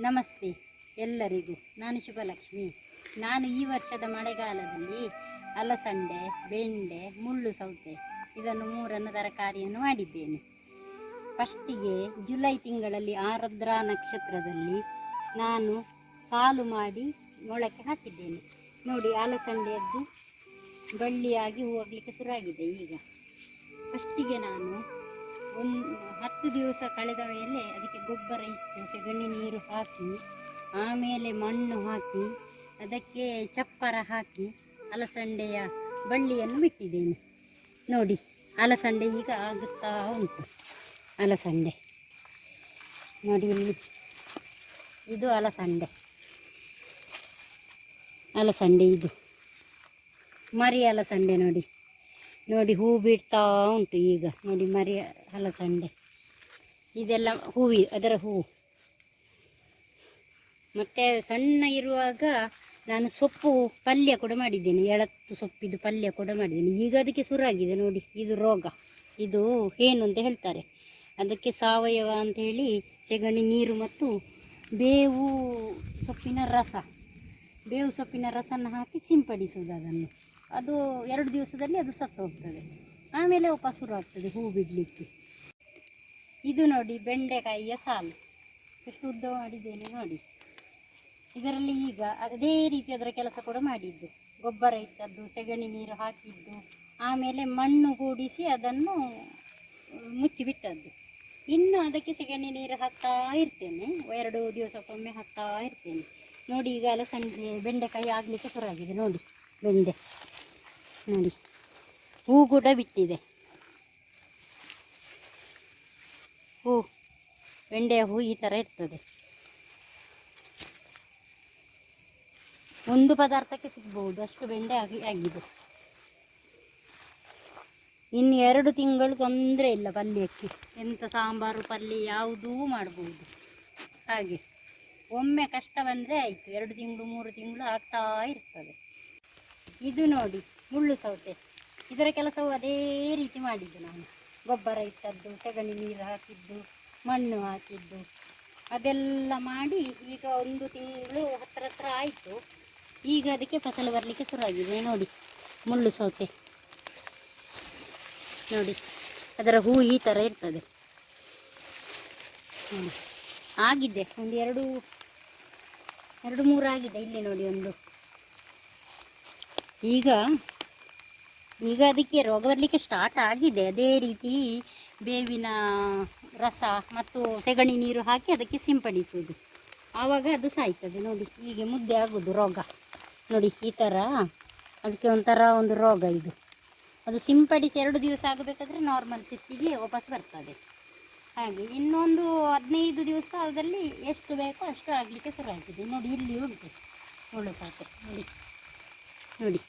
ನಮಸ್ತೆ ಎಲ್ಲರಿಗೂ. ನಾನು ಶುಭಲಕ್ಷ್ಮಿ. ನಾನು ಈ ವರ್ಷದ ಮಳೆಗಾಲದಲ್ಲಿ ಅಲಸಂಡೆ, ಬೆಂಡೆ, ಮುಳ್ಳು ಸೌತೆ ಇದನ್ನು ಮೂರನ್ನು ತರಕಾರಿಯನ್ನು ಮಾಡಿದ್ದೇನೆ. ಫಸ್ಟಿಗೆ ಜುಲೈ ತಿಂಗಳಲ್ಲಿ ಆರದ್ರ ನಕ್ಷತ್ರದಲ್ಲಿ ನಾನು ಸಾಲು ಮಾಡಿ ಮೊಳಕೆ ಹಾಕಿದ್ದೇನೆ. ನೋಡಿ, ಅಲಸಂಡೆಯದ್ದು ಬಳ್ಳಿಯಾಗಿ ಹೂವಾಗಲಿಕ್ಕೆ ಶುರುವಾಗಿದೆ. ಈಗ ಫಸ್ಟಿಗೆ ನಾನು 10 ದಿವಸ ಕಳೆದ ಮೇಲೆ ಅದಕ್ಕೆ ಗೊಬ್ಬರ ಇಟ್ಟು ಸೆಗಣಿ ನೀರು ಹಾಕಿ, ಆಮೇಲೆ ಮಣ್ಣು ಹಾಕಿ, ಅದಕ್ಕೆ ಚಪ್ಪರ ಹಾಕಿ ಅಲಸಂಡೆಯ ಬಳ್ಳಿಯನ್ನು ಬಿಟ್ಟಿದ್ದೇನೆ. ನೋಡಿ, ಅಲಸಂಡೆ ಈಗ ಆಗುತ್ತಾ ಉಂಟು. ಅಲಸಂಡೆ ನೋಡಿ, ಇಲ್ಲಿ ಇದು ಅಲಸಂಡೆ ಇದು ಮರಿ ಅಲಸಂಡೆ. ನೋಡಿ ಹೂ ಬಿಡ್ತಾ ಉಂಟು ಈಗ. ನೋಡಿ, ಮರಿ ಅಲಸಂಡೆ ಇದೆಲ್ಲ ಅದರ ಹೂವು. ಮತ್ತು ಸಣ್ಣ ಇರುವಾಗ ನಾನು ಸೊಪ್ಪು ಪಲ್ಯ ಕೂಡ ಮಾಡಿದ್ದೇನೆ. ಎಳತ್ತು ಸೊಪ್ಪಿದು ಪಲ್ಯ ಕೂಡ ಮಾಡಿದ್ದೇನೆ. ಈಗ ಅದಕ್ಕೆ ಶುರುವಾಗಿದೆ. ನೋಡಿ, ಇದು ರೋಗ, ಇದು ಏನು ಅಂತ ಹೇಳ್ತಾರೆ. ಅದಕ್ಕೆ ಸಾವಯವ ಅಂತ ಹೇಳಿ ಸೆಗಣಿ ನೀರು ಮತ್ತು ಬೇವು ಸೊಪ್ಪಿನ ರಸನ ಹಾಕಿ ಸಿಂಪಡಿಸುವುದು ಅದನ್ನು. ಅದು 2 ದಿವಸದಲ್ಲಿ ಅದು ಸತ್ತು ಹೋಗ್ತದೆ. ಆಮೇಲೆ ವಾಪಸ್ ಶುರು ಆಗ್ತದೆ ಹೂ ಬಿಡಲಿಕ್ಕೆ. ಇದು ನೋಡಿ, ಬೆಂಡೆಕಾಯಿಯ ಸಾಲು ಎಷ್ಟು ಉದ್ದ ಮಾಡಿದ್ದೇನೆ ನೋಡಿ. ಇದರಲ್ಲಿ ಈಗ ಅದೇ ರೀತಿ ಅದರ ಕೆಲಸ ಕೂಡ ಮಾಡಿದ್ದು. ಗೊಬ್ಬರ ಇಟ್ಟದ್ದು, ಸೆಗಣಿ ನೀರು ಹಾಕಿದ್ದು, ಆಮೇಲೆ ಮಣ್ಣು ಕೂಡಿಸಿ ಅದನ್ನು ಮುಚ್ಚಿಬಿಟ್ಟದ್ದು. ಇನ್ನು ಅದಕ್ಕೆ ಸೆಗಣಿ ನೀರು ಹಾಕ್ತಾ ಇರ್ತೇನೆ. 2 ದಿವಸಕ್ಕೊಮ್ಮೆ ಹಾಕ್ತಾ ಇರ್ತೇನೆ. ನೋಡಿ, ಈಗ ಅಲಸಂಡೆ ಬೆಂಡೆಕಾಯಿ ಆಗಲಿಕ್ಕೆ ಶುರುವಾಗಿದೆ. ನೋಡಿ, ಬೆಂಡೆ ನೋಡಿ, ಹೂ ಕೂಡ ಬಿಟ್ಟಿದೆ. ಬೆಂಡೆಯ ಹೂ ಈ ಥರ ಇರ್ತದೆ. ಒಂದು ಪದಾರ್ಥಕ್ಕೆ ಸಿಗ್ಬಹುದು ಅಷ್ಟು ಬೆಂಡೆ ಆಗಿದೆ. ಇನ್ನು 2 ತಿಂಗಳು ತೊಂದರೆ ಇಲ್ಲ ಪಲ್ಯಕ್ಕೆ. ಎಂಥ ಸಾಂಬಾರು ಪಲ್ಯ ಯಾವುದೂ ಮಾಡ್ಬೋದು. ಹಾಗೆ ಒಮ್ಮೆ ಕಷ್ಟ ಬಂದರೆ ಆಯಿತು, 2 ತಿಂಗಳು 3 ತಿಂಗಳು ಆಗ್ತಾ ಇರ್ತದೆ. ಇದು ನೋಡಿ, ಮುಳ್ಳು ಸೌತೆ. ಇದರ ಕೆಲಸವು ಅದೇ ರೀತಿ ಮಾಡಿದ್ದು. ನಾನು ಗೊಬ್ಬರ ಇಟ್ಟದ್ದು, ಸೆಗಣಿ ನೀರು ಹಾಕಿದ್ದು, ಮಣ್ಣು ಹಾಕಿದ್ದು, ಅದೆಲ್ಲ ಮಾಡಿ ಈಗ 1 ತಿಂಗಳು ಹತ್ರ ಆಯಿತು. ಈಗ ಅದಕ್ಕೆ ಫಸಲು ಬರಲಿಕ್ಕೆ ಶುರುವಾಗಿದೆ. ನೋಡಿ, ಮುಳ್ಳು ಸೌತೆ ನೋಡಿ, ಅದರ ಹೂ ಈ ಥರ ಇರ್ತದೆ. ಆಗಿದೆ, ಒಂದು 2-3 ಆಗಿದೆ. ಇಲ್ಲಿ ನೋಡಿ, ಒಂದು ಈಗ ಅದಕ್ಕೆ ರೋಗ ಬರಲಿಕ್ಕೆ ಸ್ಟಾರ್ಟ್ ಆಗಿದೆ. ಅದೇ ರೀತಿ ಬೇವಿನ ರಸ ಮತ್ತು ಸೆಗಣಿ ನೀರು ಹಾಕಿ ಅದಕ್ಕೆ ಸಿಂಪಡಿಸುವುದು. ಆವಾಗ ಅದು ಸಾಯ್ತದೆ. ನೋಡಿ, ಹೀಗೆ ಮುದ್ದೆ ಆಗೋದು ರೋಗ. ನೋಡಿ, ಈ ಥರ ಅದಕ್ಕೆ ಒಂದು ರೋಗ ಇದು. ಅದು ಸಿಂಪಡಿಸಿ 2 ದಿವಸ ಆಗಬೇಕಾದ್ರೆ ನಾರ್ಮಲ್ ಸ್ಥಿತಿಗೆ ವಾಪಸ್ ಬರ್ತದೆ. ಹಾಗೆ ಇನ್ನೊಂದು 15 ದಿವಸದಲ್ಲಿ ಎಷ್ಟು ಬೇಕೋ ಅಷ್ಟು ಆಗಲಿಕ್ಕೆ ಶುರುವಾಗಿದೆ. ನೋಡಿ, ಇಲ್ಲಿ ಉಂಟು ಮುಳ್ಳು ಸೌತೆ. ನೋಡಿ,